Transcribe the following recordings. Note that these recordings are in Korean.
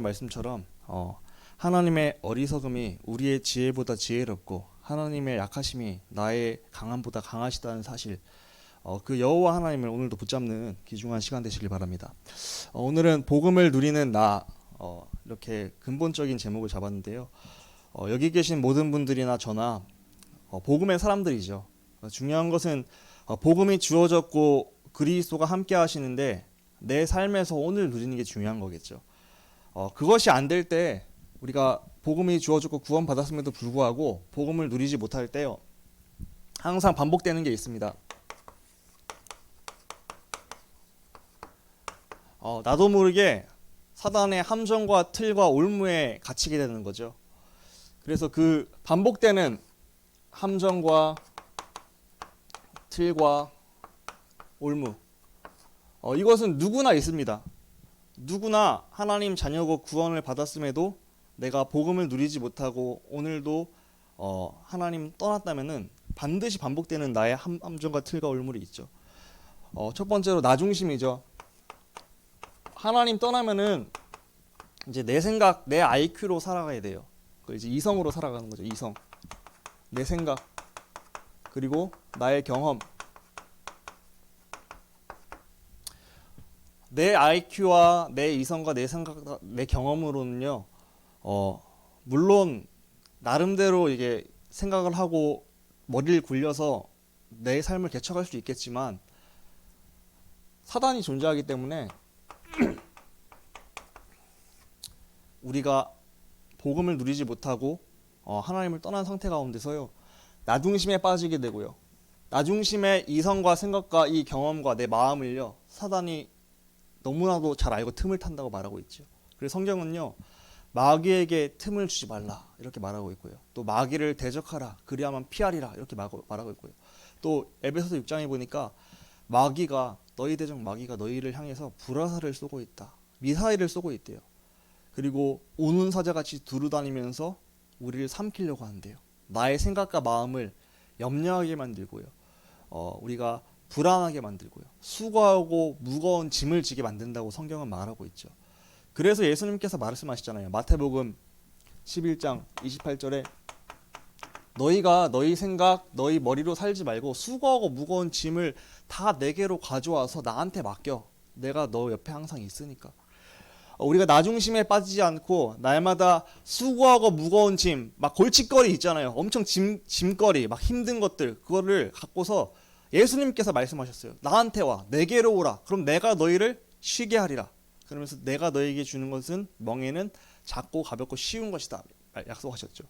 말씀처럼 하나님의 어리석음이 우리의 지혜보다 지혜롭고 하나님의 약하심이 나의 강함보다 강하시다는 사실, 그 여호와 하나님을 오늘도 붙잡는 귀중한 시간 되시길 바랍니다. 오늘은 복음을 누리는 나, 이렇게 근본적인 제목을 잡았는데요. 여기 계신 모든 분들이나 저나 복음의 사람들이죠. 중요한 것은 복음이 주어졌고 그리스도가 함께 하시는데 내 삶에서 오늘 누리는 게 중요한 거겠죠. 그것이 안 될 때, 우리가 복음이 주어졌고 구원 받았음에도 불구하고 복음을 누리지 못할 때요, 항상 반복되는 게 있습니다. 나도 모르게 사단의 함정과 틀과 올무에 갇히게 되는 거죠. 그래서 그 반복되는 함정과 틀과 올무, 이것은 누구나 있습니다. 누구나 하나님 자녀고 구원을 받았음에도 내가 복음을 누리지 못하고 오늘도 하나님 떠났다면은 반드시 반복되는 나의 함정과 틀과 올물이 있죠. 첫 번째로 나 중심이죠. 하나님 떠나면은 이제 내 생각, 내 IQ로 살아가야 돼요. 이제 이성으로 살아가는 거죠. 이성, 내 생각, 그리고 나의 경험. 내 IQ와 내 이성과 내 생각, 내 경험으로는요, 물론 나름대로 이게 생각을 하고 머리를 굴려서 내 삶을 개척할 수 있겠지만 사단이 존재하기 때문에 우리가 복음을 누리지 못하고 하나님을 떠난 상태 가운데서요, 나 중심에 빠지게 되고요, 나 중심의 이성과 생각과 이 경험과 내 마음을요, 사단이 너무나도 잘 알고 틈을 탄다고 말하고 있죠. 그래서 성경은요, 마귀에게 틈을 주지 말라 이렇게 말하고 있고요, 또 마귀를 대적하라 그리하면 피하리라 이렇게 말하고 있고요, 또 에베소서 6장에 보니까 마귀가, 너희 대적 마귀가 너희를 향해서 불화살을 쏘고 있다, 미사일을 쏘고 있대요. 그리고 오는 사자같이 두루다니면서 우리를 삼키려고 한대요. 나의 생각과 마음을 염려하게 만들고요, 우리가 불안하게 만들고요, 수고하고 무거운 짐을 지게 만든다고 성경은 말하고 있죠. 그래서 예수님께서 말씀하시잖아요. 마태복음 11장 28절에 너희가 너희 생각, 너희 머리로 살지 말고 수고하고 무거운 짐을 다 내게로 가져와서 나한테 맡겨. 내가 너 옆에 항상 있으니까. 우리가 나 중심에 빠지지 않고 날마다 수고하고 무거운 짐, 막 골칫거리 있잖아요. 엄청 짐거리, 막 힘든 것들, 그거를 갖고서 예수님께서 말씀하셨어요. 나한테 와, 내게로 오라. 그럼 내가 너희를 쉬게 하리라. 그러면서 내가 너에게 주는 것은 멍에는 작고 가볍고 쉬운 것이다 약속하셨죠.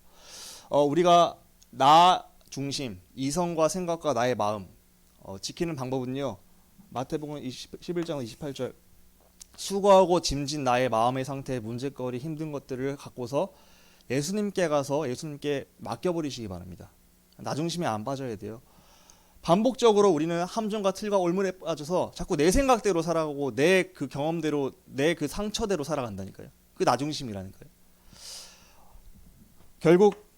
우리가 나 중심, 이성과 생각과 나의 마음 지키는 방법은요, 마태복음 11장 28절, 수고하고 짐진 나의 마음의 상태, 문제거리, 힘든 것들을 갖고서 예수님께 가서 예수님께 맡겨버리시기 바랍니다. 나 중심에 안 빠져야 돼요. 반복적으로 우리는 함정과 틀과 올물에 빠져서 자꾸 내 생각대로 살아가고 내 그 경험대로, 내 그 상처대로 살아간다니까요. 그게 나 중심이라는 거예요. 결국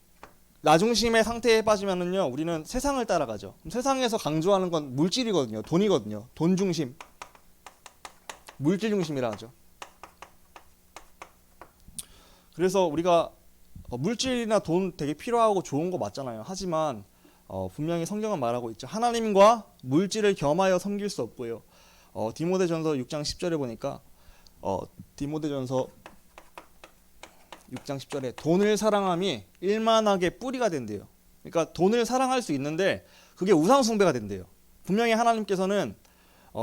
나 중심의 상태에 빠지면은요, 우리는 세상을 따라가죠. 세상에서 강조하는 건 물질이거든요. 돈이거든요. 돈 중심, 물질 중심이라 하죠. 그래서 우리가 물질이나 돈 되게 필요하고 좋은 거 맞잖아요. 하지만 분명히 성경은 말하고 있죠. 하나님과 물질을 겸하여 섬길 수 없고요. 디모데전서 6장 10절에 보니까 디모데전서 6장 10절에 돈을 사랑함이 일만하게 뿌리가 된대요. 그러니까 돈을 사랑할 수 있는데 그게 우상숭배가 된대요. 분명히 하나님께서는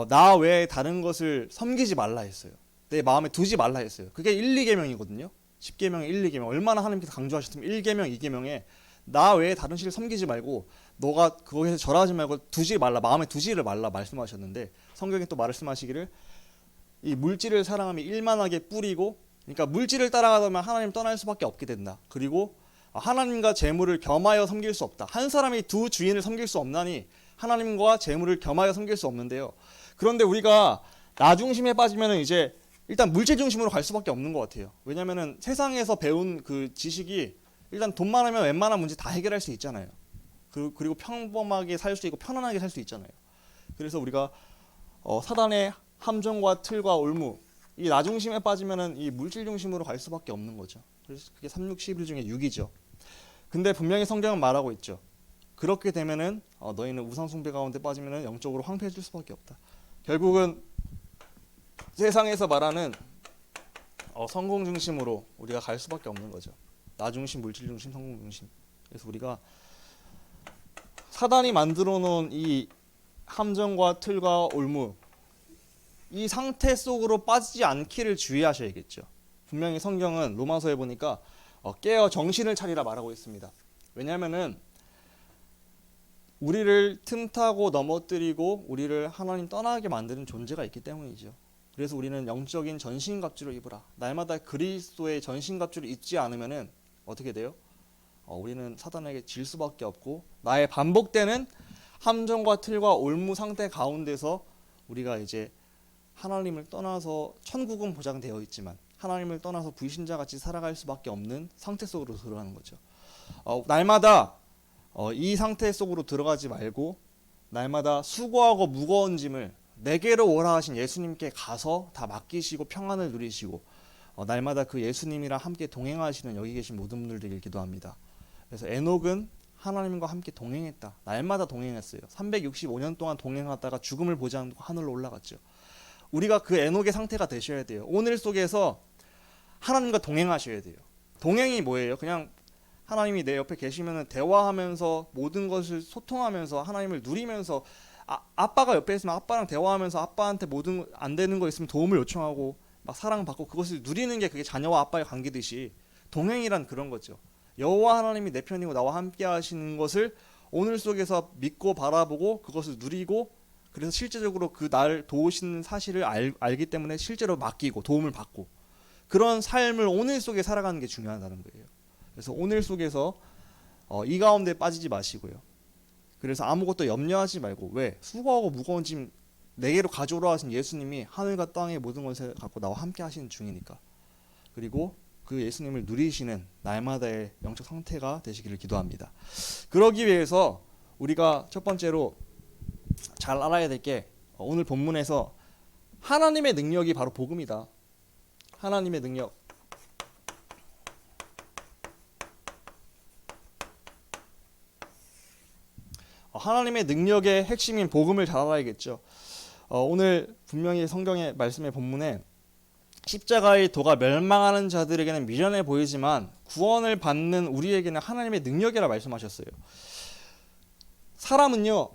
나 외에 다른 것을 섬기지 말라 했어요. 내 마음에 두지 말라 했어요. 그게 1, 2계명이거든요. 10계명의 1, 2계명. 얼마나 하나님께서 강조하셨으면 1계명, 2계명에 나 외에 다른 신을 섬기지 말고 너가 그거에서 절하지 말고 두지 말라, 마음에 두지를 말라 말씀하셨는데, 성경에 또 말씀하시기를 이 물질을 사랑함이 일만하게 뿌리고, 그러니까 물질을 따라가다 보면 하나님 떠날 수밖에 없게 된다. 그리고 하나님과 재물을 겸하여 섬길 수 없다. 한 사람이 두 주인을 섬길 수 없나니 하나님과 재물을 겸하여 섬길 수 없는데요. 그런데 우리가 나 중심에 빠지면은 이제 일단 물질 중심으로 갈 수밖에 없는 것 같아요. 왜냐면은 세상에서 배운 그 지식이 일단 돈 많으면 웬만한 문제 다 해결할 수 있잖아요. 그리고 평범하게 살 수 있고 편안하게 살 수 있잖아요. 그래서 우리가 사단의 함정과 틀과 올무, 이 나 중심에 빠지면은 이 물질 중심으로 갈 수밖에 없는 거죠. 그래서 그게 3, 6, 11 중에 6이죠. 근데 분명히 성경은 말하고 있죠. 그렇게 되면은 너희는 우상 숭배 가운데 빠지면은 영적으로 황폐해질 수밖에 없다. 결국은 세상에서 말하는 성공 중심으로 우리가 갈 수밖에 없는 거죠. 나 중심, 물질 중심, 성공 중심. 그래서 우리가 사단이 만들어 놓은 이 함정과 틀과 올무, 이 상태 속으로 빠지지 않기를 주의하셔야겠죠. 분명히 성경은 로마서에 보니까 깨어 정신을 차리라 말하고 있습니다. 왜냐하면은 우리를 틈타고 넘어뜨리고 우리를 하나님 떠나게 만드는 존재가 있기 때문이죠. 그래서 우리는 영적인 전신갑주를 입으라. 날마다 그리스도의 전신갑주를 입지 않으면은 어떻게 돼요? 우리는 사단에게 질 수밖에 없고 나의 반복되는 함정과 틀과 올무 상태 가운데서 우리가 이제 하나님을 떠나서 천국은 보장되어 있지만 하나님을 떠나서 불신자같이 살아갈 수밖에 없는 상태 속으로 들어가는 거죠. 날마다 이 상태 속으로 들어가지 말고 날마다 수고하고 무거운 짐을 내게로 오라 하신 예수님께 가서 다 맡기시고 평안을 누리시고 날마다 그 예수님이랑 함께 동행하시는 여기 계신 모든 분들에게 기도합니다. 그래서 에녹은 하나님과 함께 동행했다. 날마다 동행했어요. 365년 동안 동행하다가 죽음을 보지 않고 하늘로 올라갔죠. 우리가 그 에녹의 상태가 되셔야 돼요. 오늘 속에서 하나님과 동행하셔야 돼요. 동행이 뭐예요? 그냥 하나님이 내 옆에 계시면 대화하면서 모든 것을 소통하면서 하나님을 누리면서 아빠가 옆에 있으면 아빠랑 대화하면서 아빠한테 모든 안 되는 거 있으면 도움을 요청하고 막 사랑받고 그것을 누리는 게 그게 자녀와 아빠의 관계듯이 동행이란 그런 거죠. 여호와 하나님이 내 편이고 나와 함께 하시는 것을 오늘 속에서 믿고 바라보고 그것을 누리고 그래서 실제적으로 그 날 도우시는 사실을 알기 때문에 실제로 맡기고 도움을 받고 그런 삶을 오늘 속에 살아가는 게 중요하다는 거예요. 그래서 오늘 속에서 이 가운데 빠지지 마시고요. 그래서 아무것도 염려하지 말고 왜? 수고하고 무거운 짐 내게로 가져오라 하신 예수님이 하늘과 땅의 모든 것을 갖고 나와 함께 하시는 중이니까. 그리고 그 예수님을 누리시는 날마다의 영적 상태가 되시기를 기도합니다. 그러기 위해서 우리가 첫 번째로 잘 알아야 될 게 오늘 본문에서 하나님의 능력이 바로 복음이다. 하나님의 능력. 하나님의 능력의 핵심인 복음을 잘 알아야겠죠. 오늘 분명히 성경의 말씀의 본문에 십자가의 도가 멸망하는 자들에게는 미련해 보이지만 구원을 받는 우리에게는 하나님의 능력이라 말씀하셨어요. 사람은요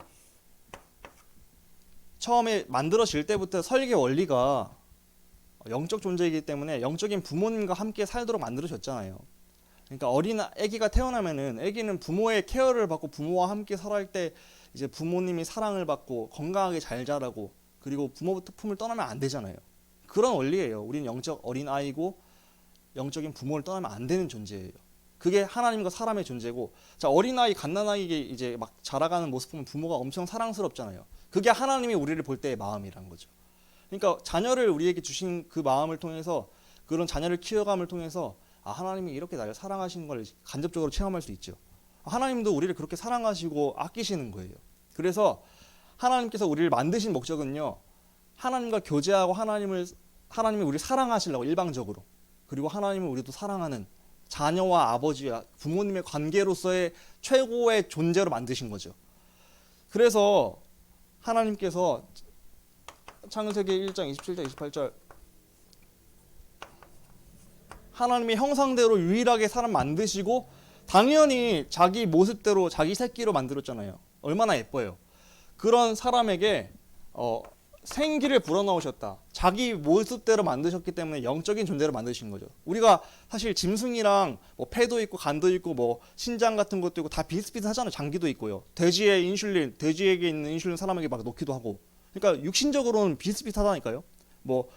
처음에 만들어질 때부터 설계 원리가 영적 존재이기 때문에 영적인 부모님과 함께 살도록 만들어졌잖아요. 그러니까 어린 아기가 태어나면은 아기는 부모의 케어를 받고 부모와 함께 살아갈 때 이제 부모님이 사랑을 받고 건강하게 잘 자라고 그리고 부모 품을 떠나면 안 되잖아요. 그런 원리예요. 우리는 영적 어린 아이고 영적인 부모를 떠나면 안 되는 존재예요. 그게 하나님과 사람의 존재고, 자 어린 아이 갓난아이에게 이제 막 자라가는 모습 보면 부모가 엄청 사랑스럽잖아요. 그게 하나님이 우리를 볼 때의 마음이란 거죠. 그러니까 자녀를 우리에게 주신 그 마음을 통해서 그런 자녀를 키워감을 통해서 하나님이 이렇게 나를 사랑하시는 걸 간접적으로 체험할 수 있죠. 하나님도 우리를 그렇게 사랑하시고 아끼시는 거예요. 그래서 하나님께서 우리를 만드신 목적은요, 하나님과 교제하고 하나님이 우리를 사랑하시려고 일방적으로, 그리고 하나님을 우리도 사랑하는 자녀와 아버지와 부모님의 관계로서의 최고의 존재로 만드신 거죠. 그래서 하나님께서 창세기 1장 27절 28절 하나님의 형상대로 유일하게 사람 만드시고 당연히 자기 모습대로 자기 새끼로 만들었잖아요. 얼마나 예뻐요. 그런 사람에게 생기를 불어넣으셨다. 자기 모습대로 만드셨기 때문에 영적인 존재로 만드신 거죠. 우리가 사실 짐승이랑 뭐 폐도 있고 간도 있고 뭐 신장 같은 것도 있고 다 비슷비슷하잖아요. 장기도 있고요. 돼지의 인슐린, 돼지에게 있는 인슐린 사람에게 막 넣기도 하고. 그러니까 육신적으로는 비슷비슷하다니까요. 뭐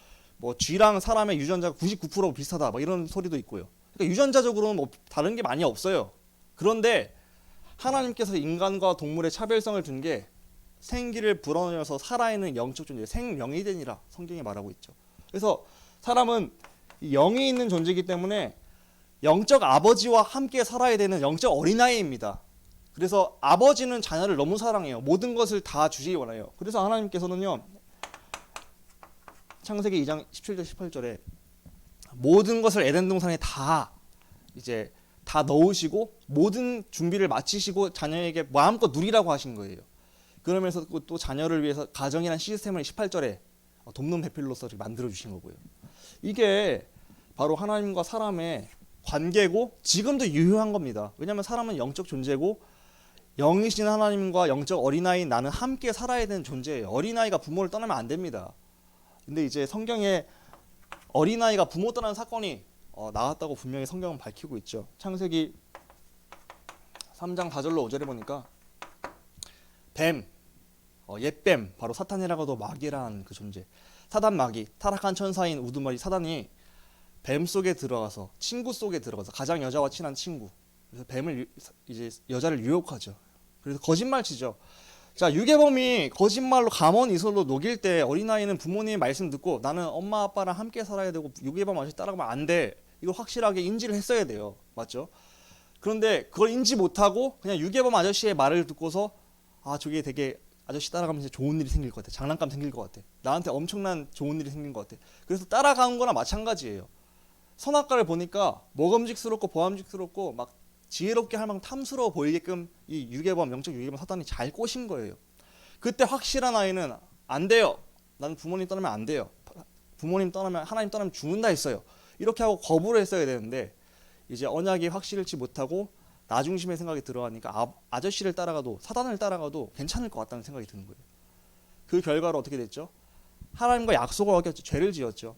쥐랑 사람의 유전자가 99% 비슷하다. 막 이런 소리도 있고요. 그러니까 유전자적으로는 뭐 다른 게 많이 없어요. 그런데 하나님께서 인간과 동물의 차별성을 둔 게 생기를 불어넣어서 살아있는 영적 존재, 생명이 되니라 성경이 말하고 있죠. 그래서 사람은 영이 있는 존재이기 때문에 영적 아버지와 함께 살아야 되는 영적 어린아이입니다. 그래서 아버지는 자녀를 너무 사랑해요. 모든 것을 다 주시기 원해요. 그래서 하나님께서는요, 창세기 2장 17절 18절에 모든 것을 에덴 동산에 다 이제 다 넣으시고 모든 준비를 마치시고 자녀에게 마음껏 누리라고 하신 거예요. 그러면서 또 자녀를 위해서 가정이란 시스템을 18절에 돕는 배필로서 만들어 주신 거고요. 이게 바로 하나님과 사람의 관계고 지금도 유효한 겁니다. 왜냐하면 사람은 영적 존재고 영이신 하나님과 영적 어린아이인 나는 함께 살아야 되는 존재예요. 어린아이가 부모를 떠나면 안 됩니다. 근데 이제 성경에 어린아이가 부모 떠나는 사건이 나왔다고 분명히 성경은 밝히고 있죠. 창세기 3장 4절로 5절에 보니까 뱀, 옛뱀, 바로 사탄이라고도 마귀라는 그 존재, 사단 마귀, 타락한 천사인 우두머리 사단이 뱀 속에 들어가서 친구 속에 들어가서 가장 여자와 친한 친구, 그래서 뱀을 이제 여자를 유혹하죠. 그래서 거짓말 치죠. 자, 유괴범이 거짓말로 감언 이설로 녹일 때 어린아이는 부모님의 말씀 듣고 나는 엄마 아빠랑 함께 살아야 되고 유괴범 아저씨 따라가면 안 돼. 이걸 확실하게 인지를 했어야 돼요. 맞죠? 그런데 그걸 인지 못하고 그냥 유괴범 아저씨의 말을 듣고서 아, 저게 되게 아저씨 따라가면 진짜 좋은 일이 생길 것 같아. 장난감 생길 것 같아. 나한테 엄청난 좋은 일이 생긴 것 같아. 그래서 따라가는 거나 마찬가지예요. 선악과를 보니까 먹음직스럽고 보암직스럽고 막 지혜롭게 할 만큼 탐스러워 보이게끔 이 유괴범, 영적 유괴범 사단이 잘 꼬신 거예요. 그때 확실한 아이는 안 돼요. 나는 부모님 떠나면 안 돼요. 부모님 떠나면 하나님 떠나면 죽는다 했어요. 이렇게 하고 거부를 했어야 되는데 이제 언약이 확실치 못하고 나 중심의 생각이 들어가니까 아저씨를 따라가도 사단을 따라가도 괜찮을 것 같다는 생각이 드는 거예요. 그 결과로 어떻게 됐죠? 하나님과 약속을 어겼죠. 죄를 지었죠.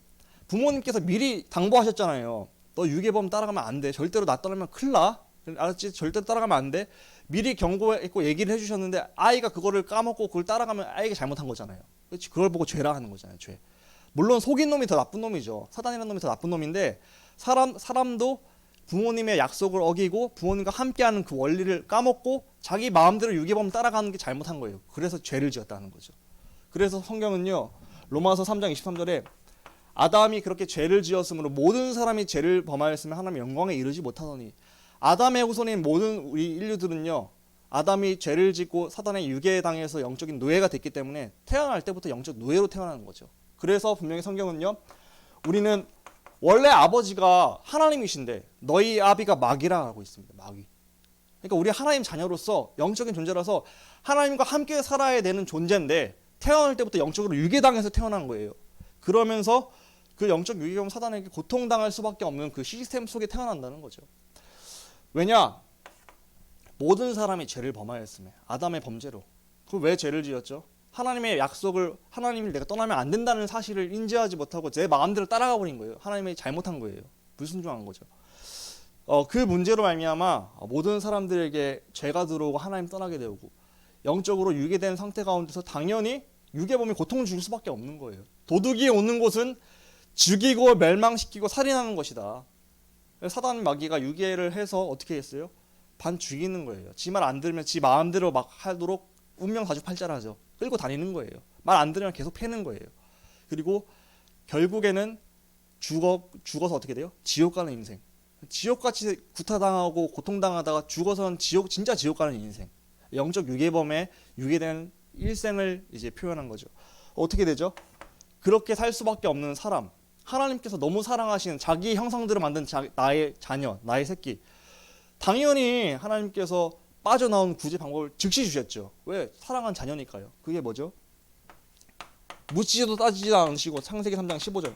부모님께서 미리 당부하셨잖아요. 너 유괴범 따라가면 안 돼. 절대로 나 떠나면 큰일 나. 알았지? 절대로 따라가면 안 돼. 미리 경고했고 얘기를 해주셨는데 아이가 그거를 까먹고 그걸 따라가면 아이가 잘못한 거잖아요. 그렇지? 그걸 보고 죄라 하는 거잖아요. 죄. 물론 속인 놈이 더 나쁜 놈이죠. 사단이라는 놈이 더 나쁜 놈인데 사람도 부모님의 약속을 어기고 부모님과 함께하는 그 원리를 까먹고 자기 마음대로 유괴범 따라가는 게 잘못한 거예요. 그래서 죄를 지었다는 거죠. 그래서 성경은요. 로마서 3장 23절에 아담이 그렇게 죄를 지었으므로 모든 사람이 죄를 범하였으면 하나님의 영광에 이르지 못하더니 아담의 후손인 모든 우리 인류들은요. 아담이 죄를 짓고 사단의 유괴당해서 영적인 노예가 됐기 때문에 태어날 때부터 영적 노예로 태어나는 거죠. 그래서 분명히 성경은요. 우리는 원래 아버지가 하나님이신데 너희 아비가 마귀라 하고 있습니다. 마귀. 그러니까 우리 하나님 자녀로서 영적인 존재라서 하나님과 함께 살아야 되는 존재인데 태어날 때부터 영적으로 유괴당해서 태어난 거예요. 그러면서 그 영적 유괴범 사단에게 고통당할 수밖에 없는 그 시스템 속에 태어난다는 거죠. 왜냐? 모든 사람이 죄를 범하였음에 아담의 범죄로. 그 왜 죄를 지었죠? 하나님의 약속을 하나님을 내가 떠나면 안 된다는 사실을 인지하지 못하고 제 마음대로 따라가 버린 거예요. 하나님이 잘못한 거예요. 불순종한 거죠. 그 문제로 말미암아 모든 사람들에게 죄가 들어오고 하나님 떠나게 되고 영적으로 유괴된 상태 가운데서 당연히 유괴범이 고통을 줄 수밖에 없는 거예요. 도둑이 오는 곳은 죽이고 멸망시키고 살인하는 것이다. 사단 마귀가 유괴를 해서 어떻게 했어요? 반 죽이는 거예요. 지 말 안 들으면 지 마음대로 막 하도록 운명 사주팔자라죠. 끌고 다니는 거예요. 말 안 들으면 계속 패는 거예요. 그리고 결국에는 죽어서 어떻게 돼요? 지옥 가는 인생. 지옥같이 구타당하고 고통당하다가 죽어서는 진짜 지옥 가는 인생. 영적 유괴범에 유괴된 일생을 이제 표현한 거죠. 어떻게 되죠? 그렇게 살 수밖에 없는 사람. 하나님께서 너무 사랑하시는 자기 형상대로 만든 나의 자녀, 나의 새끼. 당연히 하나님께서 빠져나온 구제 방법을 즉시 주셨죠. 왜? 사랑한 자녀니까요. 그게 뭐죠? 묻지도 따지지도 않으시고 창세기 3장 15절.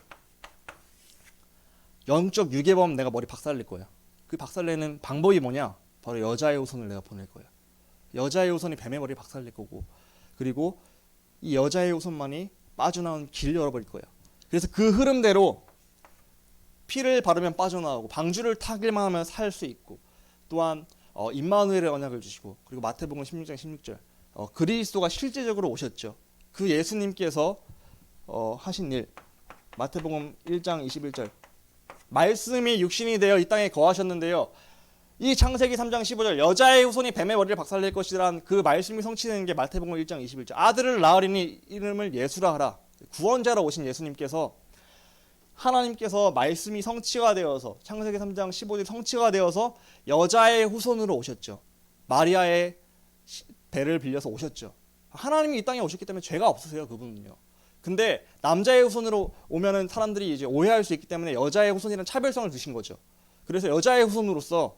영적 유괴범 내가 머리 박살낼 거야. 그 박살내는 방법이 뭐냐? 바로 여자의 후손을 내가 보낼 거야. 여자의 후손이 뱀의 머리 박살낼 거고 그리고 이 여자의 후손만이 빠져나온 길 열어버릴 거야. 그래서 그 흐름대로 피를 바르면 빠져나오고 방주를 타기만 하면 살 수 있고 또한 임마누엘의 언약을 주시고 그리고 마태복음 16장 16절 그리스도가 실제적으로 오셨죠. 그 예수님께서 하신 일 마태복음 1장 21절 말씀이 육신이 되어 이 땅에 거하셨는데요. 이 창세기 3장 15절 여자의 후손이 뱀의 머리를 박살낼 것이라는 그 말씀이 성취되는 게 마태복음 1장 21절 아들을 낳으리니 이름을 예수라 하라. 구원자로 오신 예수님께서 하나님께서 말씀이 성취가 되어서 창세기 3장 15절 성취가 되어서 여자의 후손으로 오셨죠. 마리아의 배를 빌려서 오셨죠. 하나님이 이 땅에 오셨기 때문에 죄가 없으세요. 그분은요. 근데 남자의 후손으로 오면은 사람들이 이제 오해할 수 있기 때문에 여자의 후손이라는 차별성을 두신 거죠. 그래서 여자의 후손으로서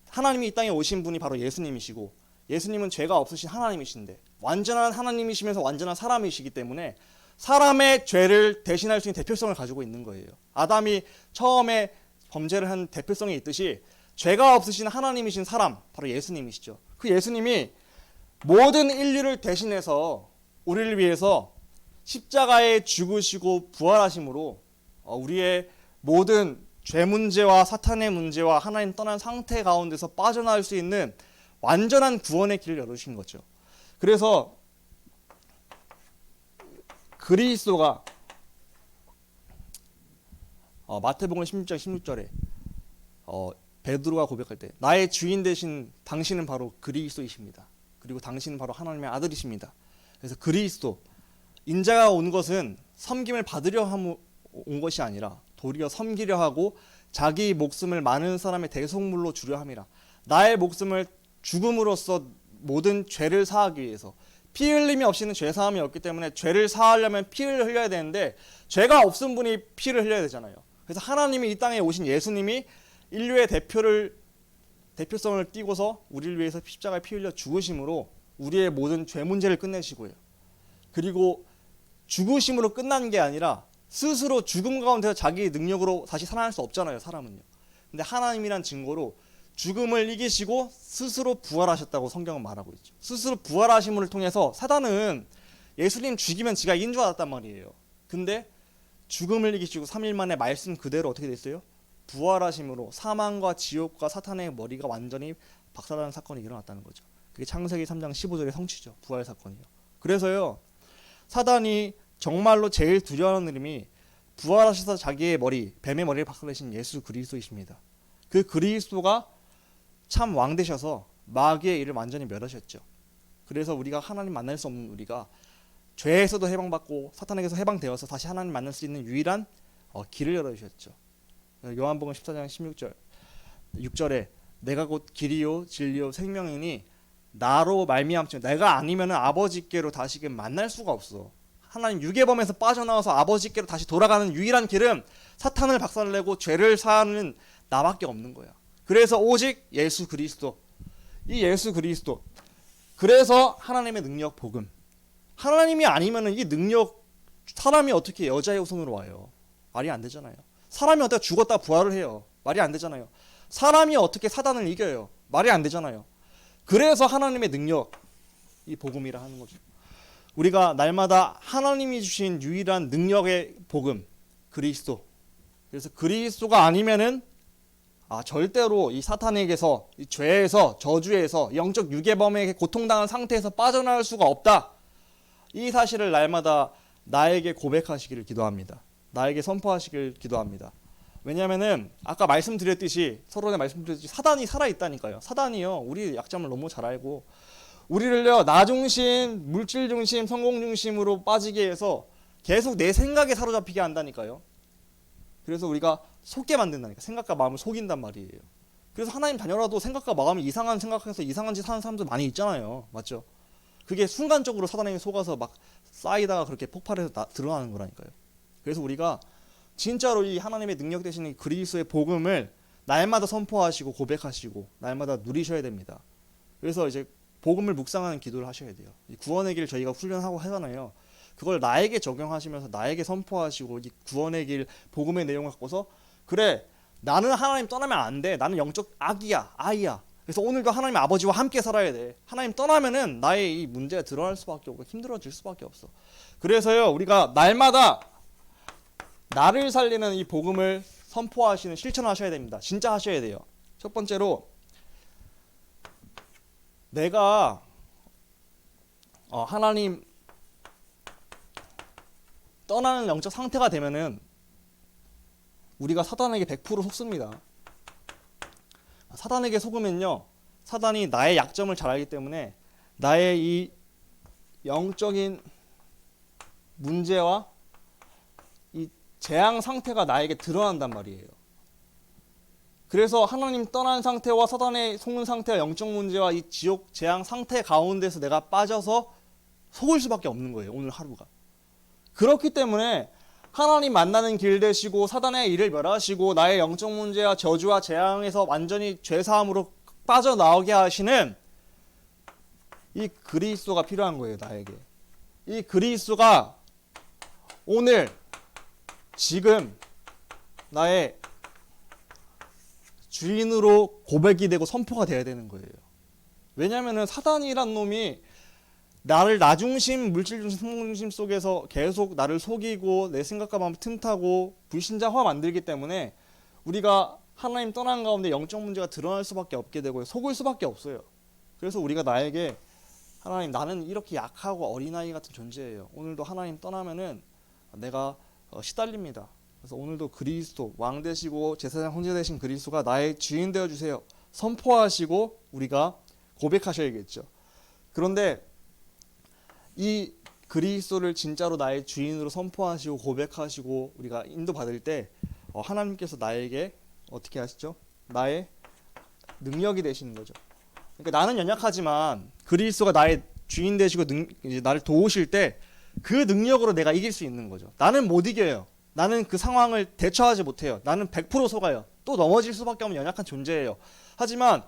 하나님이 이 땅에 오신 분이 바로 예수님이시고, 예수님은 죄가 없으신 하나님이신데 완전한 하나님이시면서 완전한 사람이시기 때문에 사람의 죄를 대신할 수 있는 대표성을 가지고 있는 거예요. 아담이 처음에 범죄를 한 대표성이 있듯이 죄가 없으신 하나님이신 사람, 바로 예수님이시죠. 그 예수님이 모든 인류를 대신해서 우리를 위해서 십자가에 죽으시고 부활하심으로 우리의 모든 죄 문제와 사탄의 문제와 하나님 떠난 상태 가운데서 빠져나올 수 있는 완전한 구원의 길을 열어주신 거죠. 그래서 그리스도가 마태복음 16장 16절에 베드로가 고백할 때 나의 주인 되신 당신은 바로 그리스도이십니다. 그리고 당신은 바로 하나님의 아들이십니다. 그래서 그리스도, 인자가 온 것은 섬김을 받으려 온 것이 아니라 도리어 섬기려 하고 자기 목숨을 많은 사람의 대속물로 주려 함이라. 나의 목숨을 죽음으로써 모든 죄를 사하기 위해서, 피 흘림이 없이는 죄 사함이 없기 때문에 죄를 사하려면 피를 흘려야 되는데 죄가 없은 분이 피를 흘려야 되잖아요. 그래서 하나님이 이 땅에 오신 예수님이 인류의 대표성을 띠고서 우리를 위해서 십자가에 피 흘려 죽으심으로 우리의 모든 죄 문제를 끝내시고요. 그리고 죽으심으로 끝난 게 아니라 스스로 죽음 가운데서 자기 능력으로 다시 살아날 수 없잖아요, 사람은요. 근데 하나님이란 증거로 죽음을 이기시고 스스로 부활하셨다고 성경은 말하고 있죠. 스스로 부활하심을 통해서 사단은 예수님 죽이면 지가 이긴 줄 알았단 말이에요. 근데 죽음을 이기시고 3일 만에 말씀 그대로 어떻게 됐어요? 부활하심으로 사망과 지옥과 사탄의 머리가 완전히 박살나는 사건이 일어났다는 거죠. 그게 창세기 3장 15절의 성취죠. 부활 사건이요. 그래서요, 사단이 정말로 제일 두려워하는 이름이 부활하셔서 자기의 머리, 뱀의 머리를 박살내신 예수 그리스도이십니다. 그 그리스도가 참 왕 되셔서 마귀의 일을 완전히 멸하셨죠. 그래서 우리가 하나님 만날 수 없는 우리가 죄에서도 해방받고 사탄에게서 해방되어서 다시 하나님 만날 수 있는 유일한 길을 열어주셨죠. 요한복음 14장 16절 6절에 내가 곧 길이요 진리요 생명이니 나로 말미암지 내가 아니면 아버지께로 다시금 만날 수가 없어. 하나님 유괴범에서 빠져나와서 아버지께로 다시 돌아가는 유일한 길은 사탄을 박살내고 죄를 사하는 나밖에 없는 거야. 그래서 오직 예수 그리스도, 이 예수 그리스도. 그래서 하나님의 능력 복음. 하나님이 아니면은 이 능력, 사람이 어떻게 여자의 후손으로 와요? 말이 안 되잖아요. 사람이 어떻게 죽었다 부활을 해요? 말이 안 되잖아요. 사람이 어떻게 사단을 이겨요? 말이 안 되잖아요. 그래서 하나님의 능력, 이 복음이라 하는 거죠. 우리가 날마다 하나님이 주신 유일한 능력의 복음, 그리스도. 그래서 그리스도가 아니면은 절대로 이 사탄에게서, 이 죄에서, 저주에서, 영적 유괴범에게 고통당한 상태에서 빠져나올 수가 없다. 이 사실을 날마다 나에게 고백하시기를 기도합니다. 나에게 선포하시길 기도합니다. 왜냐하면은 아까 말씀드렸듯이, 서론에 말씀드렸듯이 사단이 살아있다니까요. 사단이요, 우리 약점을 너무 잘 알고 우리를요, 나 중심, 물질 중심, 성공 중심으로 빠지게 해서 계속 내 생각에 사로잡히게 한다니까요. 그래서 우리가 속게 만든다니까. 생각과 마음을 속인단 말이에요. 그래서 하나님 자녀라도 생각과 마음이 이상한 생각해서 이상한 짓 하는 사람들 많이 있잖아요. 맞죠? 그게 순간적으로 사단에게 속아서 막 쌓이다가 그렇게 폭발해서 드러나는 거라니까요. 그래서 우리가 진짜로 이 하나님의 능력 대신 이 그리스도의 복음을 날마다 선포하시고 고백하시고 날마다 누리셔야 됩니다. 그래서 이제 복음을 묵상하는 기도를 하셔야 돼요. 구원의 길 저희가 훈련하고 하잖아요. 그걸 나에게 적용하시면서 나에게 선포하시고 이 구원의 길 복음의 내용을 갖고서 그래, 나는 하나님 떠나면 안 돼. 나는 영적 아이야. 그래서 오늘도 하나님 아버지와 함께 살아야 돼. 하나님 떠나면은 나의 이 문제가 드러날 수밖에 없고 힘들어질 수밖에 없어. 그래서요, 우리가 날마다 나를 살리는 이 복음을 선포하시는 실천하셔야 됩니다. 진짜 하셔야 돼요. 첫 번째로 내가 하나님 떠나는 영적 상태가 되면은 우리가 사단에게 100% 속습니다. 사단에게 속으면요, 사단이 나의 약점을 잘 알기 때문에 나의 이 영적인 문제와 이 재앙 상태가 나에게 드러난단 말이에요. 그래서 하나님 떠난 상태와 사단의 속는 상태와 영적 문제와 이 지옥 재앙 상태 가운데서 내가 빠져서 속을 수밖에 없는 거예요, 오늘 하루가. 그렇기 때문에 하나님 만나는 길 되시고 사단의 일을 멸하시고 나의 영적 문제와 저주와 재앙에서 완전히 죄사함으로 빠져나오게 하시는 이 그리스도가 필요한 거예요. 나에게. 이 그리스도가 오늘 지금 나의 주인으로 고백이 되고 선포가 돼야 되는 거예요. 왜냐하면 사단이란 놈이 나를 나중심, 물질중심, 성공중심 속에서 계속 나를 속이고 내 생각과 마음을 틈타고 불신자화 만들기 때문에 우리가 하나님 떠난 가운데 영적 문제가 드러날 수밖에 없게 되고요. 속을 수밖에 없어요. 그래서 우리가 나에게 하나님, 나는 이렇게 약하고 어린아이 같은 존재예요. 오늘도 하나님 떠나면은 내가 시달립니다. 그래서 오늘도 그리스도, 왕 되시고 제사장 헌재 되신 그리스도가 나의 주인 되어 주세요. 선포하시고 우리가 고백하셔야겠죠. 그런데 이 그리스도를 진짜로 나의 주인으로 선포하시고 고백하시고 우리가 인도받을 때 하나님께서 나에게 어떻게 하시죠? 나의 능력이 되시는 거죠. 그러니까 나는 연약하지만 그리스도가 나의 주인 되시고 이제 나를 도우실 때 그 능력으로 내가 이길 수 있는 거죠. 나는 못 이겨요. 나는 그 상황을 대처하지 못해요. 나는 100% 속아요. 또 넘어질 수밖에 없는 연약한 존재예요. 하지만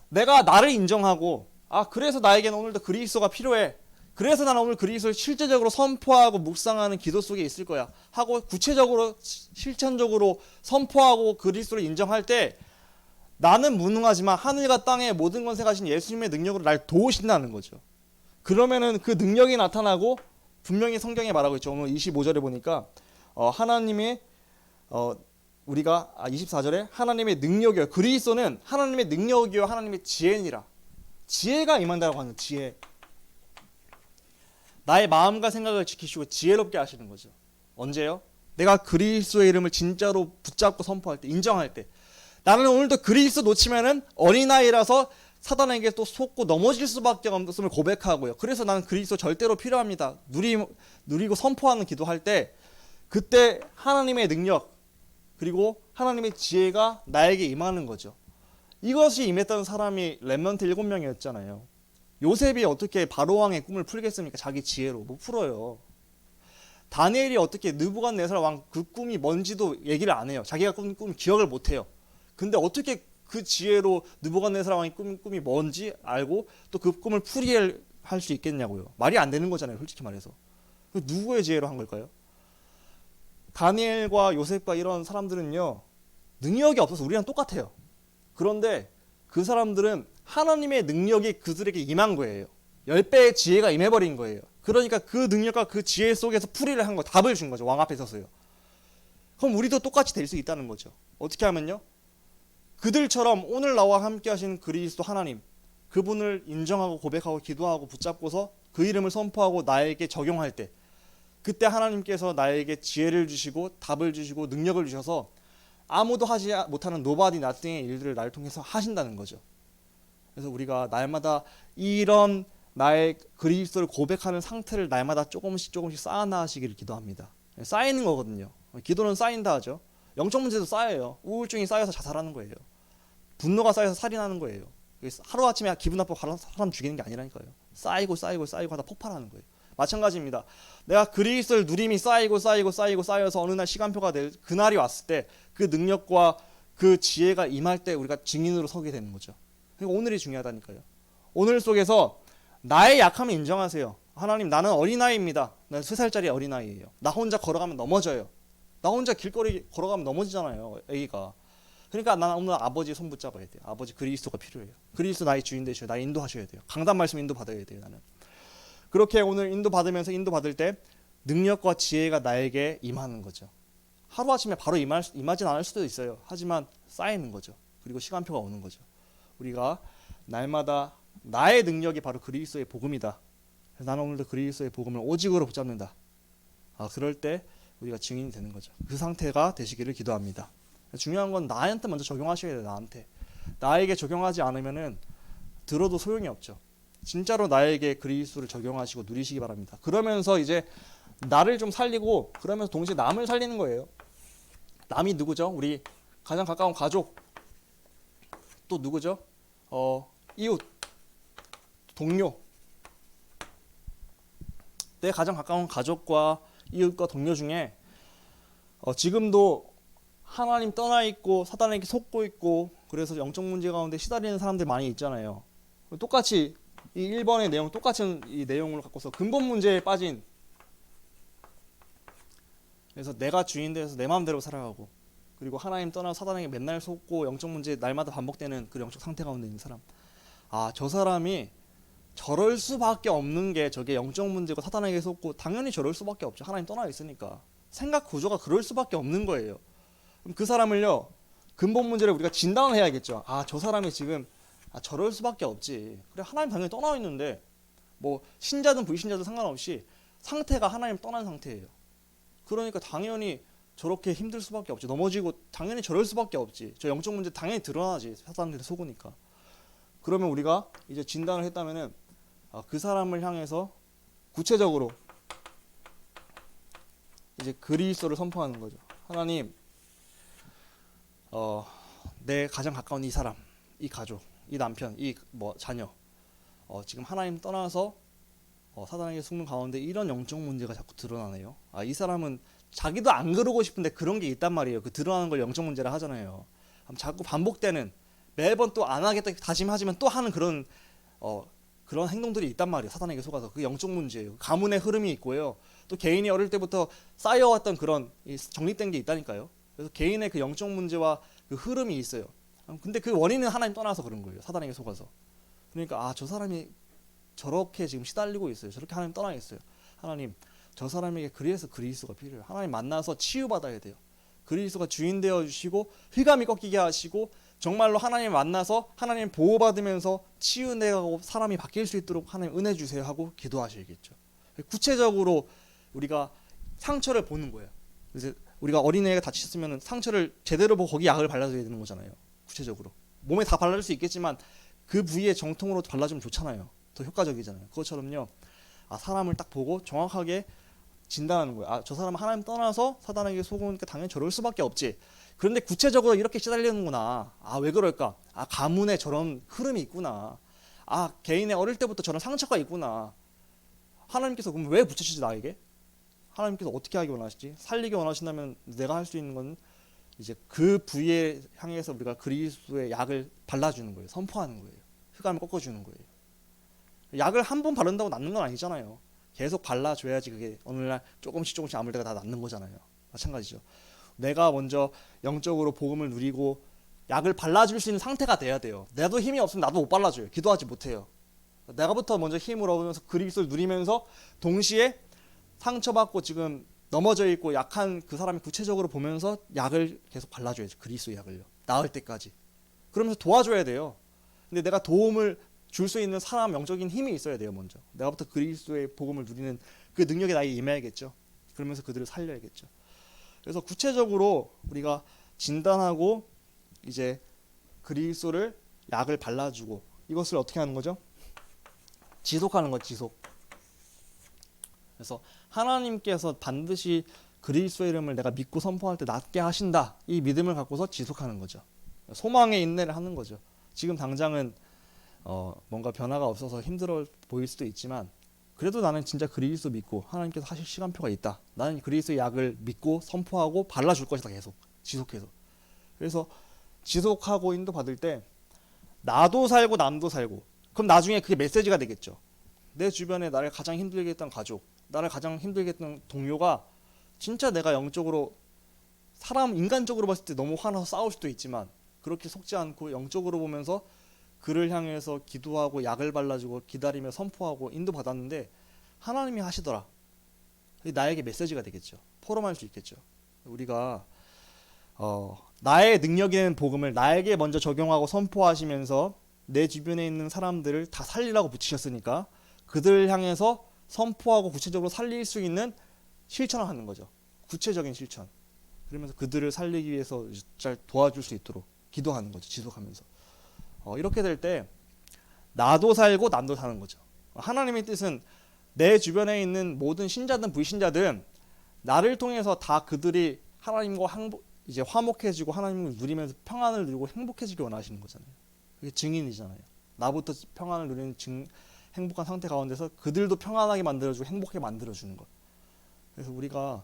내가 나를 인정하고 그래서 나에게는 오늘도 그리스도가 필요해. 그래서 나는 오늘 그리스도를 실제적으로 선포하고 묵상하는 기도 속에 있을 거야 하고 구체적으로 실천적으로 선포하고 그리스도를 인정할 때 나는 무능하지만 하늘과 땅의 모든 권세 가신 예수님의 능력으로 날 도우신다는 거죠. 그러면은 그 능력이 나타나고 분명히 성경에 말하고 있죠. 오늘 25절에 보니까 하나님의 우리가 24절에 하나님의 능력이요, 그리스도는 하나님의 능력이요 하나님의 지혜니라. 지혜가 임한다고 하는 지혜. 나의 마음과 생각을 지키시고 지혜롭게 하시는 거죠. 언제요? 내가 그리스도의 이름을 진짜로 붙잡고 선포할 때, 인정할 때. 나는 오늘도 그리스도 놓치면은 어린아이라서 사단에게 또 속고 넘어질 수밖에 없음을 고백하고요. 그래서 나는 그리스도 절대로 필요합니다. 누리고 선포하는 기도할 때 그때 하나님의 능력 그리고 하나님의 지혜가 나에게 임하는 거죠. 이것이 임했던 사람이 렘넌트 7명이었잖아요. 요셉이 어떻게 바로왕의 꿈을 풀겠습니까? 자기 지혜로 못 풀어요. 다니엘이 어떻게 느부갓네살 왕 그 꿈이 뭔지도 얘기를 안 해요. 자기가 꾼 꿈 기억을 못 해요. 근데 어떻게 그 지혜로 느부갓네살 왕의 꿈이 뭔지 알고 또 그 꿈을 풀이할 수 있겠냐고요. 말이 안 되는 거잖아요. 솔직히 말해서. 누구의 지혜로 한 걸까요? 다니엘과 요셉과 이런 사람들은요, 능력이 없어서 우리랑 똑같아요. 그런데 그 사람들은 하나님의 능력이 그들에게 임한 거예요. 10배의 지혜가 임해버린 거예요. 그러니까 그 능력과 그 지혜 속에서 풀이를 한 거, 답을 준 거죠. 왕 앞에 서서요. 그럼 우리도 똑같이 될 수 있다는 거죠. 어떻게 하면요? 그들처럼 오늘 나와 함께 하신 그리스도 하나님, 그분을 인정하고 고백하고 기도하고 붙잡고서 그 이름을 선포하고 나에게 적용할 때, 그때 하나님께서 나에게 지혜를 주시고 답을 주시고 능력을 주셔서 아무도 하지 못하는 nobody nothing의 일들을 나를 통해서 하신다는 거죠. 그래서 우리가 날마다 이런 나의 그리스도를 고백하는 상태를 날마다 조금씩 쌓아나가시기를 기도합니다. 쌓이는 거거든요. 기도는 쌓인다 하죠. 영적 문제도 쌓여요. 우울증이 쌓여서 자살하는 거예요. 분노가 쌓여서 살인하는 거예요. 하루아침에 기분 나쁘고 사람 죽이는 게 아니라니까요. 쌓이고 하다 폭발하는 거예요. 마찬가지입니다. 내가 그리스도를 누림이 쌓여서 어느 날 시간표가 될 그날이 왔을 때 그 능력과 그 지혜가 임할 때 우리가 증인으로 서게 되는 거죠. 그러니까 오늘이 중요하다니까요. 오늘 속에서 나의 약함을 인정하세요. 하나님, 나는 어린아이입니다. 난 3살짜리 어린아이예요. 나 혼자 걸어가면 넘어져요. 나 혼자 길거리 걸어가면 넘어지잖아요, 애기가. 그러니까 나는 오늘 아버지 손 붙잡아야 돼요. 아버지 그리스도가 필요해요. 그리스도 나의 주인 되시고 나 인도하셔야 돼요. 강단 말씀 인도받아야 돼요. 나는 그렇게 오늘 인도받을 때 능력과 지혜가 나에게 임하는 거죠. 하루아침에 바로 임하진 않을 수도 있어요. 하지만 쌓이는 거죠. 그리고 시간표가 오는 거죠. 우리가 날마다 나의 능력이 바로 그리스도의 복음이다. 나는 오늘도 그리스도의 복음을 오직으로 붙잡는다. 그럴 때 우리가 증인이 되는 거죠. 그 상태가 되시기를 기도합니다. 중요한 건 나한테 먼저 적용하셔야 돼요. 나에게 적용하지 않으면은 들어도 소용이 없죠. 진짜로 나에게 그리스도를 적용하시고 누리시기 바랍니다. 그러면서 이제 나를 좀 살리고 그러면서 동시에 남을 살리는 거예요. 남이 누구죠? 우리 가장 가까운 가족, 또 누구죠? 이웃, 동료. 내 가장 가까운 가족과 이웃과 동료 중에 지금도 하나님 떠나 있고 사단에게 속고 있고 그래서 영적 문제 가운데 시달리는 사람들 많이 있잖아요. 똑같이 이 1번의 내용 똑같은 이 내용을 갖고서 근본 문제에 빠진, 그래서 내가 주인 되어서 내 마음대로 살아가고 그리고 하나님 떠나 사단에게 맨날 속고 영적 문제 날마다 반복되는 그 영적 상태 가운데 있는 사람, 저 사람이 저럴 수밖에 없는 게 저게 영적 문제고 사단에게 속고 당연히 저럴 수밖에 없죠. 하나님 떠나 있으니까 생각 구조가 그럴 수밖에 없는 거예요. 그럼 그 사람을요, 근본 문제를 우리가 진단을 해야겠죠. 저 사람이 지금 저럴 수밖에 없지. 그래, 하나님 당연히 떠나 있는데 뭐 신자든 불신자든 상관없이 상태가 하나님 떠난 상태예요. 그러니까 당연히 저렇게 힘들 수밖에 없지. 넘어지고 당연히 저럴 수밖에 없지. 저 영적 문제 당연히 드러나지. 사람들이 속으니까. 그러면 우리가 이제 진단을 했다면은 그 사람을 향해서 구체적으로 이제 그리스도를 선포하는 거죠. 하나님, 내 가장 가까운 이 사람, 이 가족, 이 남편, 이 자녀, 지금 하나님 떠나서 사단에게 속는 가운데 이런 영적 문제가 자꾸 드러나네요. 이 사람은 자기도 안 그러고 싶은데 그런 게 있단 말이에요. 그 드러나는 걸 영적 문제라 하잖아요. 자꾸 반복되는, 매번 또 안 하겠다 다짐하지만 또 하는 그런 행동들이 있단 말이에요. 사단에게 속아서. 그게 영적 문제예요. 가문의 흐름이 있고요. 또 개인이 어릴 때부터 쌓여왔던 그런 정립된 게 있다니까요. 그래서 개인의 그 영적 문제와 그 흐름이 있어요. 근데 그 원인은 하나님 떠나서 그런 거예요. 사단에게 속아서. 그러니까 저 사람이 저렇게 지금 시달리고 있어요. 저렇게 하나님 떠나 있어요. 하나님, 저 사람에게 그래서 그리스도가 필요해요. 하나님 만나서 치유받아야 돼요. 그리스도가 주인 되어 주시고 휘감이 꺾이게 하시고 정말로 하나님 만나서 하나님 보호받으면서 치유되고 사람이 바뀔 수 있도록 하나님 은혜 주세요 하고 기도하셔야겠죠. 구체적으로 우리가 상처를 보는 거예요. 그래서 우리가 어린애가 다쳤으면 상처를 제대로 보고 거기 약을 발라줘야 되는 거잖아요. 구체적으로 몸에 다 발라줄 수 있겠지만 그 부위에 정통으로 발라주면 좋잖아요. 더 효과적이잖아요. 그것처럼요, 사람을 딱 보고 정확하게 진단하는 거예요. 저 사람은 하나님 떠나서 사단에게 속으니까 당연히 저럴 수밖에 없지. 그런데 구체적으로 이렇게 시달리는구나. 왜 그럴까? 가문에 저런 흐름이 있구나. 개인의 어릴 때부터 저런 상처가 있구나. 하나님께서 그럼 왜 붙이시지 나에게? 하나님께서 어떻게 하기 원하시지? 살리기 원하신다면 내가 할 수 있는 건 이제 그 부위에 향해서 우리가 그리스도의 약을 발라주는 거예요. 선포하는 거예요. 흑암을 꺾어주는 거예요. 약을 한 번 바른다고 낫는 건 아니잖아요. 계속 발라줘야지 그게 어느날 조금씩 아물 때가 다 낫는 거잖아요. 마찬가지죠. 내가 먼저 영적으로 복음을 누리고 약을 발라줄 수 있는 상태가 돼야 돼요. 나도 힘이 없으면 나도 못 발라줘요. 기도하지 못해요. 내가부터 먼저 힘을 얻으면서 그리스도를 누리면서 동시에 상처받고 지금 넘어져 있고 약한 그 사람이 구체적으로 보면서 약을 계속 발라줘야죠. 그리스도 약을요. 나을 때까지. 그러면서 도와줘야 돼요. 근데 내가 도움을 줄 수 있는 사람 영적인 힘이 있어야 돼요. 먼저 내가부터 그리스도의 복음을 누리는 그 능력이 나에게 임해야겠죠. 그러면서 그들을 살려야겠죠. 그래서 구체적으로 우리가 진단하고 이제 그리스도를 약을 발라주고 이것을 어떻게 하는 거죠? 지속하는 거, 지속. 그래서 하나님께서 반드시 그리스도의 이름을 내가 믿고 선포할 때 낫게 하신다. 이 믿음을 갖고서 지속하는 거죠. 소망의 인내를 하는 거죠. 지금 당장은 뭔가 변화가 없어서 힘들어 보일 수도 있지만 그래도 나는 진짜 그리스도 믿고 하나님께서 하실 시간표가 있다. 나는 그리스도의 약을 믿고 선포하고 발라줄 것이다. 계속 지속해서. 그래서 지속하고 인도받을 때 나도 살고 남도 살고, 그럼 나중에 그게 메시지가 되겠죠. 내 주변에 나를 가장 힘들게 했던 가족, 나를 가장 힘들게 했던 동료가 진짜 내가 영적으로 인간적으로 봤을 때 너무 화나서 싸울 수도 있지만 그렇게 속지 않고 영적으로 보면서 그를 향해서 기도하고 약을 발라주고 기다리며 선포하고 인도받았는데 하나님이 하시더라. 나에게 메시지가 되겠죠. 포럼할 수 있겠죠. 우리가 나의 능력이 되는 복음을 나에게 먼저 적용하고 선포하시면서 내 주변에 있는 사람들을 다 살리라고 붙이셨으니까 그들을 향해서 선포하고 구체적으로 살릴 수 있는 실천을 하는 거죠. 구체적인 실천. 그러면서 그들을 살리기 위해서 잘 도와줄 수 있도록 기도하는 거죠. 지속하면서. 이렇게 될 때 나도 살고 남도 사는 거죠. 하나님의 뜻은 내 주변에 있는 모든 신자든 불신자든 나를 통해서 다 그들이 하나님과 이제 화목해지고 하나님을 누리면서 평안을 누리고 행복해지기 원하시는 거잖아요. 그게 증인이잖아요. 나부터 평안을 누리는 행복한 상태 가운데서 그들도 평안하게 만들어주고 행복하게 만들어주는 것. 그래서 우리가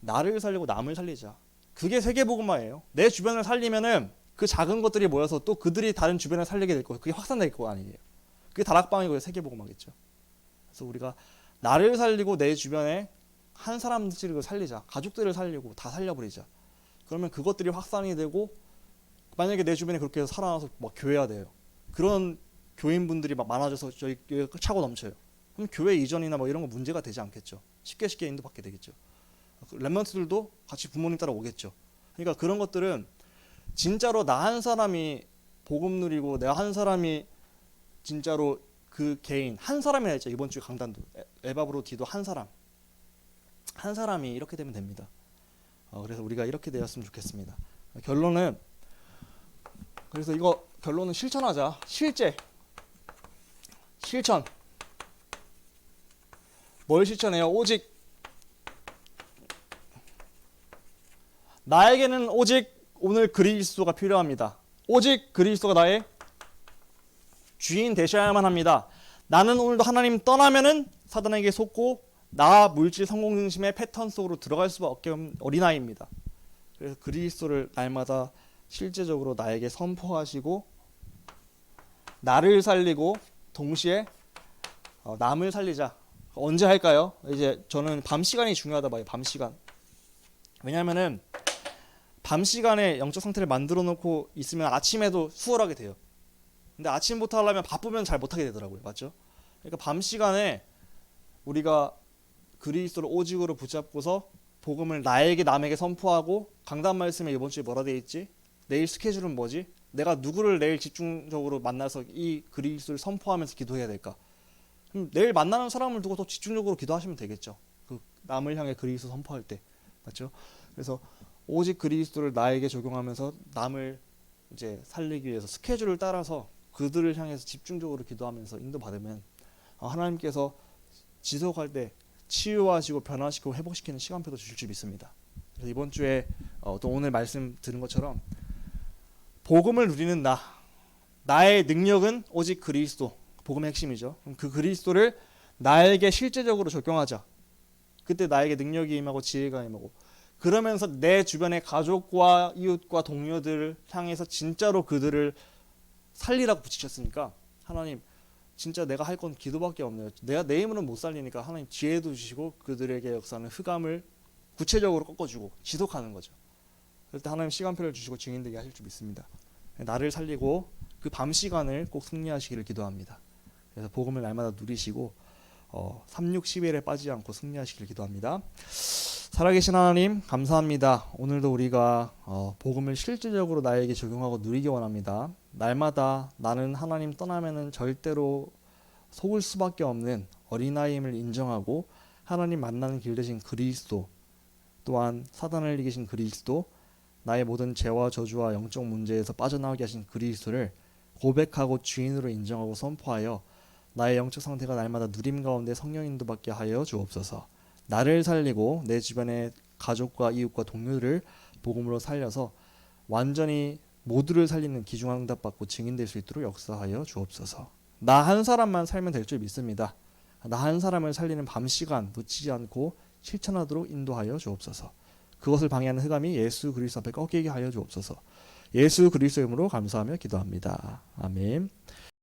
나를 살리고 남을 살리자. 그게 세계복음화예요. 내 주변을 살리면은 그 작은 것들이 모여서 또 그들이 다른 주변을 살리게 될 거예요. 그게 확산될 거 아니에요. 그게 다락방이고 세계복음화겠죠. 그래서 우리가 나를 살리고 내 주변에 한 사람들을 살리자. 가족들을 살리고 다 살려버리자. 그러면 그것들이 확산이 되고 만약에 내 주변에 그렇게 해서 살아나서 막 교회가 돼요. 그런 교인분들이 막 많아져서 저희 교회 차고 넘쳐요. 그럼 교회 이전이나 뭐 이런 거 문제가 되지 않겠죠. 쉽게 인도받게 되겠죠. 렘넌트들도 같이 부모님 따라 오겠죠. 그러니까 그런 것들은 진짜로 나 한 사람이 복음 누리고 내가 한 사람이 진짜로 그 개인 한 사람이라 했죠. 이번 주 강단도 에바브로디도 한 사람이 이렇게 되면 됩니다. 그래서 우리가 이렇게 되었으면 좋겠습니다. 결론은 그래서 이거 결론은 실천하자. 실천. 뭘 실천해요? 오직 나에게는 오직 오늘 그리스도가 필요합니다. 오직 그리스도가 나의 주인 되셔야만 합니다. 나는 오늘도 하나님 떠나면은 사단에게 속고 나 물질 성공 중심의 패턴 속으로 들어갈 수밖에 없는 어린아이입니다. 그래서 그리스도를 날마다 실제적으로 나에게 선포하시고 나를 살리고 동시에 남을 살리자. 언제 할까요? 이제 저는 밤 시간이 중요하다 봐요. 밤 시간. 왜냐면은 밤 시간에 영적 상태를 만들어 놓고 있으면 아침에도 수월하게 돼요. 근데 아침부터 하려면 바쁘면 잘 못하게 되더라고요. 맞죠? 그러니까 밤 시간에 우리가 그리스도를 오직으로 붙잡고서 복음을 나에게 남에게 선포하고 강단 말씀에 이번 주에 뭐라 돼 있지? 내일 스케줄은 뭐지? 내가 누구를 내일 집중적으로 만나서 이 그리스도를 선포하면서 기도해야 될까? 그럼 내일 만나는 사람을 두고 더 집중적으로 기도하시면 되겠죠. 그 남을 향해 그리스도 선포할 때. 맞죠? 그래서 오직 그리스도를 나에게 적용하면서 남을 이제 살리기 위해서 스케줄을 따라서 그들을 향해서 집중적으로 기도하면서 인도받으면 하나님께서 지속할 때 치유하시고 변화시키고 회복시키는 시간표도 주실 줄 믿습니다. 그래서 이번 주에 또 오늘 말씀 들은 것처럼 복음을 누리는 나의 능력은 오직 그리스도, 복음의 핵심이죠. 그럼 그 그리스도를 나에게 실제적으로 적용하자. 그때 나에게 능력이 임하고 지혜가 임하고 그러면서 내 주변의 가족과 이웃과 동료들을 향해서 진짜로 그들을 살리라고 부치셨으니까 하나님 진짜 내가 할 건 기도밖에 없네요. 내가 내 힘으로는 못 살리니까 하나님 지혜도 주시고 그들에게 역사하는 흑암을 구체적으로 꺾어주고 지속하는 거죠. 그럴 때 하나님 시간표를 주시고 증인되게 하실 줄 믿습니다. 나를 살리고 그 밤 시간을 꼭 승리하시기를 기도합니다. 그래서 복음을 날마다 누리시고 3, 6, 11에 빠지지 않고 승리하시기를 기도합니다. 살아계신 하나님 감사합니다. 오늘도 우리가 복음을 실질적으로 나에게 적용하고 누리기 원합니다. 날마다 나는 하나님 떠나면은 절대로 속을 수밖에 없는 어린아이임을 인정하고 하나님 만나는 길 대신 그리스도 또한 사단을 이기신 그리스도 나의 모든 죄와 저주와 영적 문제에서 빠져나오게 하신 그리스도를 고백하고 주인으로 인정하고 선포하여 나의 영적 상태가 날마다 누림 가운데 성령 인도받게 하여 주옵소서. 나를 살리고 내 주변의 가족과 이웃과 동료들을 복음으로 살려서 완전히 모두를 살리는 귀중한 응답 받고 증인될 수 있도록 역사하여 주옵소서. 나 한 사람만 살면 될 줄 믿습니다. 나 한 사람을 살리는 밤 시간 놓치지 않고 실천하도록 인도하여 주옵소서. 그것을 방해하는 흑암이 예수 그리스도 앞에 꺾이게 하여 주옵소서. 예수 그리스도의 이름으로 감사하며 기도합니다. 아멘.